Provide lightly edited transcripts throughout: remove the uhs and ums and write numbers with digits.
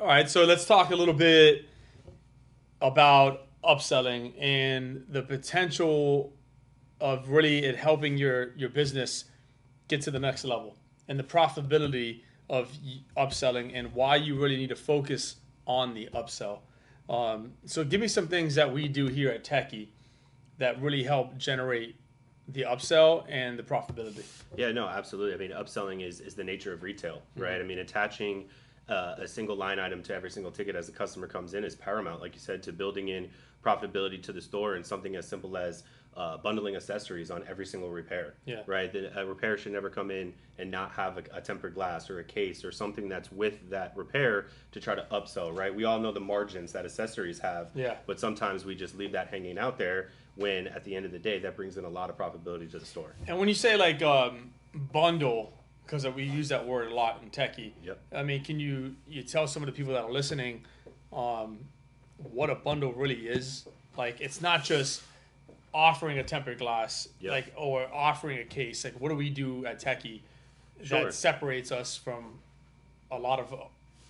All right, so let's talk a little bit about upselling and the potential of really it helping your business get to the next level and the profitability of upselling and why you really need to focus on the upsell. So give me some things that we do here at Techy that really help generate the upsell and the profitability. Yeah, no, absolutely. I mean, upselling is the nature of retail, right? I mean, attaching a single line item to every single ticket as the customer comes in is paramount, like you said, to building in profitability to the store, and something as simple as bundling accessories on every single repair. Yeah. Right. A repair should never come in and not have a tempered glass or a case or something that's with that repair to try to upsell. Right. We all know the margins that accessories have. Yeah. But sometimes we just leave that hanging out there when at the end of the day that brings in a lot of profitability to the store. And when you say like bundle, because we use that word a lot in Techy. Yep. I mean, can you tell some of the people that are listening what a bundle really is? Like, it's not just offering a tempered glass, Yep. like, or offering a case. Like, what do we do at Techy Sure. that separates us from a lot of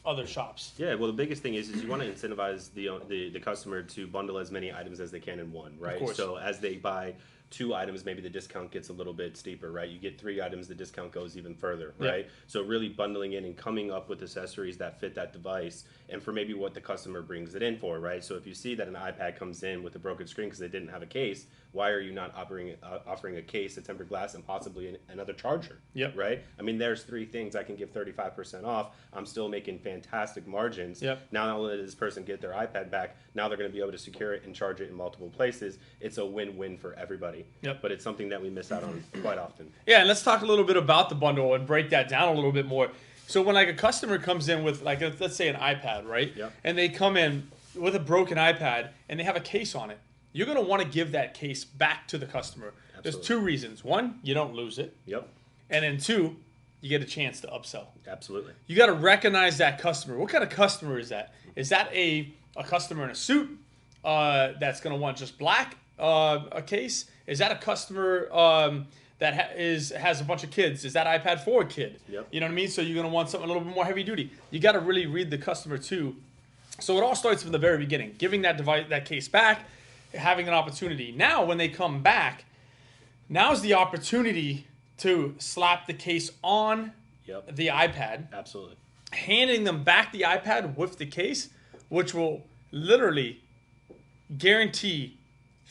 other shops? Yeah, well, the biggest thing is you want to incentivize the customer to bundle as many items as they can in one, right? course. So as they buy 2 items, maybe the discount gets a little bit steeper, right? You get 3 items, the discount goes even further, Yeah. right? So really bundling in and coming up with accessories that fit that device and for maybe what the customer brings it in for, right? So if you see that an iPad comes in with a broken screen because they didn't have a case, why are you not offering a case, a tempered glass, and possibly another charger? Yep. Right? I mean, there's 3 things I can give 35% off. I'm still making fantastic margins. Yep. Now, not only does this person get their iPad back, now they're going to be able to secure it and charge it in multiple places. It's a win-win for everybody. Yep. But it's something that we miss out on quite often. Yeah, and let's talk a little bit about the bundle and break that down a little bit more. So when like a customer comes in with like let's say an iPad, right? Yep. And they come in with a broken iPad and they have a case on it. You're going to want to give that case back to the customer. There's Absolutely. 2 reasons. 1, you don't lose it. Yep. And then 2, you get a chance to upsell. Absolutely. You got to recognize that customer. What kind of customer is that? Is that a customer in a suit that's going to want just black a case? Is that a customer that has a bunch of kids? Is that iPad for a kid? Yep. You know what I mean? So you're going to want something a little bit more heavy duty. You got to really read the customer too. So it all starts from the very beginning, giving that device, that case back, having an opportunity. Now, when they come back, now's the opportunity to slap the case on Yep. the iPad, Absolutely. handing them back the iPad with the case, which will literally guarantee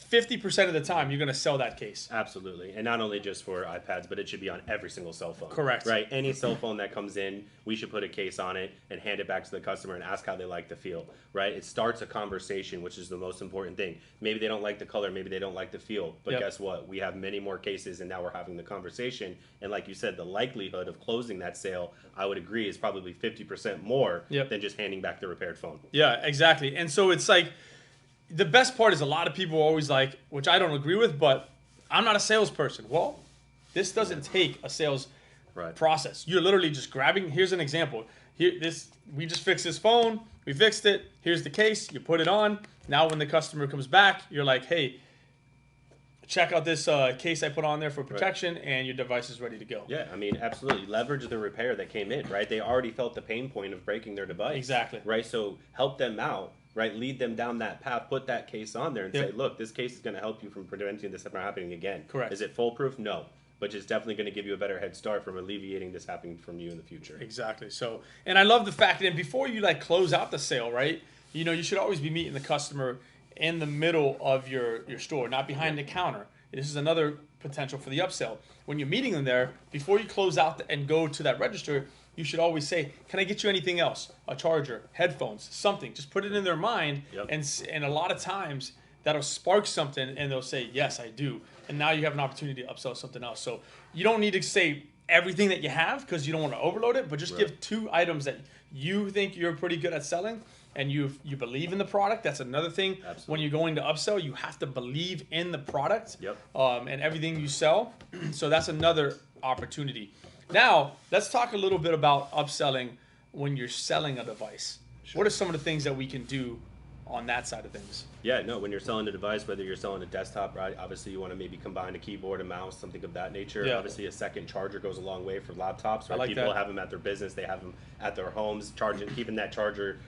50% of the time you're going to sell that case. Absolutely. And not only just for iPads, but it should be on every single cell phone. Correct. Right? Any cell phone that comes in, we should put a case on it and hand it back to the customer and ask how they like the feel. Right? It starts a conversation, which is the most important thing. Maybe they don't like the color, maybe they don't like the feel. But Yep. guess what? We have many more cases and now we're having the conversation. And like you said, the likelihood of closing that sale, I would agree, is probably 50% more Yep. than just handing back the repaired phone. Yeah, exactly. And so it's like, the best part is a lot of people are always like, which I don't agree with, but I'm not a salesperson. Well, this doesn't take a sales Right. process. You're literally just grabbing. Here's an example. We just fixed this phone. We fixed it. Here's the case. You put it on. Now when the customer comes back, you're like, hey, check out this case I put on there for protection, and your device is ready to go. Yeah, I mean, absolutely. Leverage the repair that came in, right? They already felt the pain point of breaking their device. Exactly. Right? So help them out, right? Lead them down that path, put that case on there and Yep. say, look, this case is going to help you from preventing this from happening again. Correct. Is it foolproof? No. But it's definitely going to give you a better head start from alleviating this happening from you in the future. Exactly. So, and I love the fact that before you like close out the sale, right? You know, you should always be meeting the customer in the middle of your store, not behind the counter. This is another potential for the upsell. When you're meeting them there, before you close out and go to that register, you should always say, can I get you anything else? A charger, headphones, something. Just put it in their mind. Yep. And a lot of times that'll spark something and they'll say, yes, I do. And now you have an opportunity to upsell something else. So you don't need to say everything that you have because you don't want to overload it, but just give 2 items that you think you're pretty good at selling and you believe in the product. That's another thing. Absolutely. When you're going to upsell, you have to believe in the product Yep. and everything you sell. So that's another opportunity. Now, let's talk a little bit about upselling when you're selling a device. Sure. What are some of the things that we can do on that side of things. Yeah, no, when you're selling a device, whether you're selling a desktop, right, obviously you want to maybe combine a keyboard, a mouse, something of that nature. Yeah. Obviously a second charger goes a long way for laptops, right? I like People that. have them at their business, they have them at their homes, charging, keeping that charger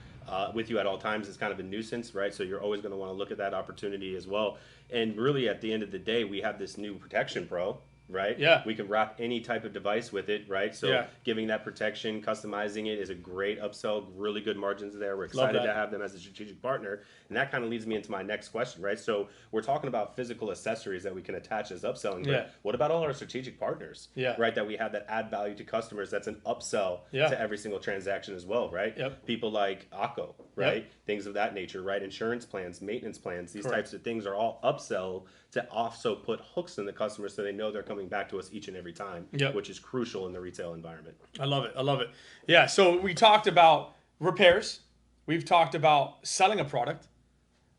with you at all times is kind of a nuisance, right? So you're always going to want to look at that opportunity as well. And really at the end of the day, we have this new Protection Pro, right? Yeah. We can wrap any type of device with it, right? So Yeah. giving that protection, customizing it is a great upsell, really good margins there. We're excited to have them as a strategic partner. And that kind of leads me into my next question, right? So we're talking about physical accessories that we can attach as upselling, but Yeah. what about all our strategic partners, Yeah. right? That we have that add value to customers. That's an upsell Yeah. to every single transaction as well, right? Yep. People like Akko, right? Things of that nature, right? Insurance plans, maintenance plans, these Correct. types of things are all upsell to also put hooks in the customer so they know they're coming back to us each and every time, Yep. which is crucial in the retail environment. I love it. I love it. Yeah. So we talked about repairs. We've talked about selling a product.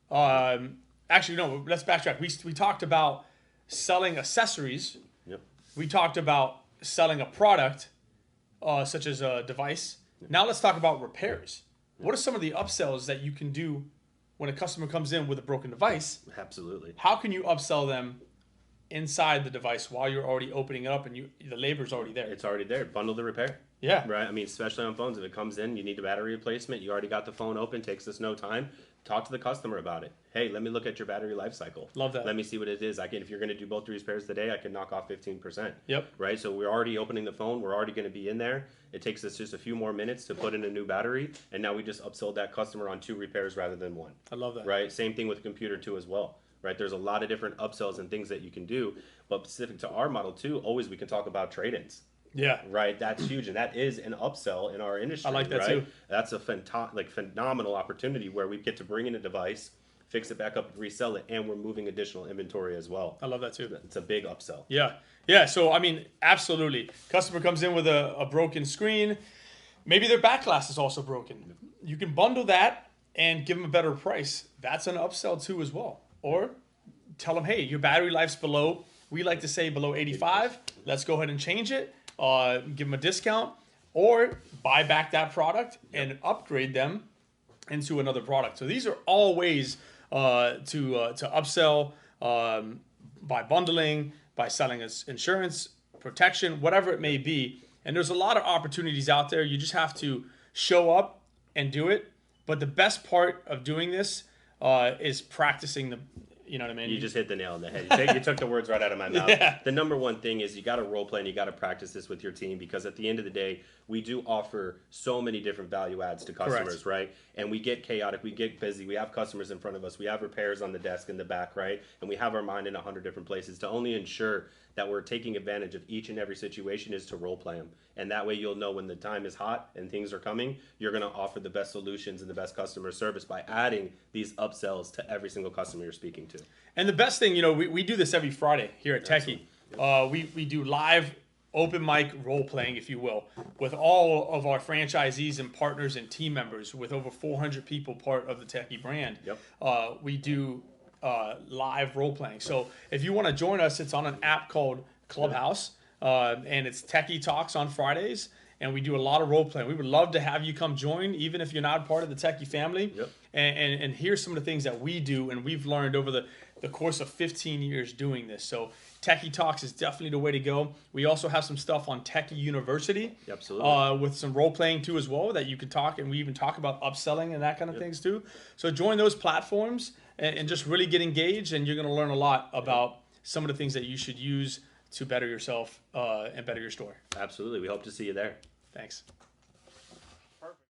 Actually, no. Let's backtrack. We talked about selling accessories. Yep. We talked about selling a product, such as a device. Now let's talk about repairs. What are some of the upsells that you can do when a customer comes in with a broken device? Absolutely. How can you upsell them inside the device while you're already opening it up and the labor's already there? It's already there. Bundle the repair. Yeah. Right. I mean, especially on phones, if it comes in, you need a battery replacement. You already got the phone open. Takes us no time. Talk to the customer about it. Hey, let me look at your battery life cycle. Love that. Let me see what it is. If you're going to do both repairs today, I can knock off 15%. Yep. Right. So we're already opening the phone. We're already going to be in there. It takes us just a few more minutes to put in a new battery, and now we just upsold that customer on 2 repairs rather than 1. I love that. Right. Same thing with the computer too as well. Right. There's a lot of different upsells and things that you can do, but specific to our model too, always we can talk about trade-ins. Yeah. Right, that's huge, and that is an upsell in our industry. I like that right? too. That's a phenomenal opportunity where we get to bring in a device, fix it back up, resell it, and we're moving additional inventory as well. I love that too. It's a big upsell. Yeah. Yeah. So, I mean, absolutely. Customer comes in with a broken screen. Maybe their back glass is also broken. You can bundle that and give them a better price. That's an upsell too as well. Or tell them, hey, your battery life's below, we like to say below 85. Let's go ahead and change it. Give them a discount. Or buy back that product and upgrade them into another product. So these are all ways to upsell by bundling, by selling insurance, protection, whatever it may be. And there's a lot of opportunities out there. You just have to show up and do it. But the best part of doing this is practicing the, you know what I mean? You just hit the nail on the head. You took the words right out of my mouth. Yeah. The number one thing is you got to role play and you got to practice this with your team, because at the end of the day, we do offer so many different value adds to customers, Correct. right? And we get chaotic, we get busy, we have customers in front of us, we have repairs on the desk in the back, right? And we have our mind in 100 different places. To only ensure that we're taking advantage of each and every situation is to role play them. And that way you'll know when the time is hot and things are coming, you're going to offer the best solutions and the best customer service by adding these upsells to every single customer you're speaking to. And the best thing, you know, we do this every Friday here at Techy. We do live open mic role playing, if you will, with all of our franchisees and partners and team members, with over 400 people part of the Techy brand. Yep. We do live role playing. So if you want to join us, it's on an app called Clubhouse, and it's Techy Talks on Fridays. And we do a lot of role playing. We would love to have you come join, even if you're not part of the Techy family. Yep. And here's some of the things that we do and we've learned over the course of 15 years doing this. So Techy Talks is definitely the way to go. We also have some stuff on Techy University. Absolutely. With some role playing too as well that you can talk, and we even talk about upselling and that kind of things too. So join those platforms and just really get engaged, and you're going to learn a lot about some of the things that you should use to better yourself and better your store. Absolutely. We hope to see you there. Thanks.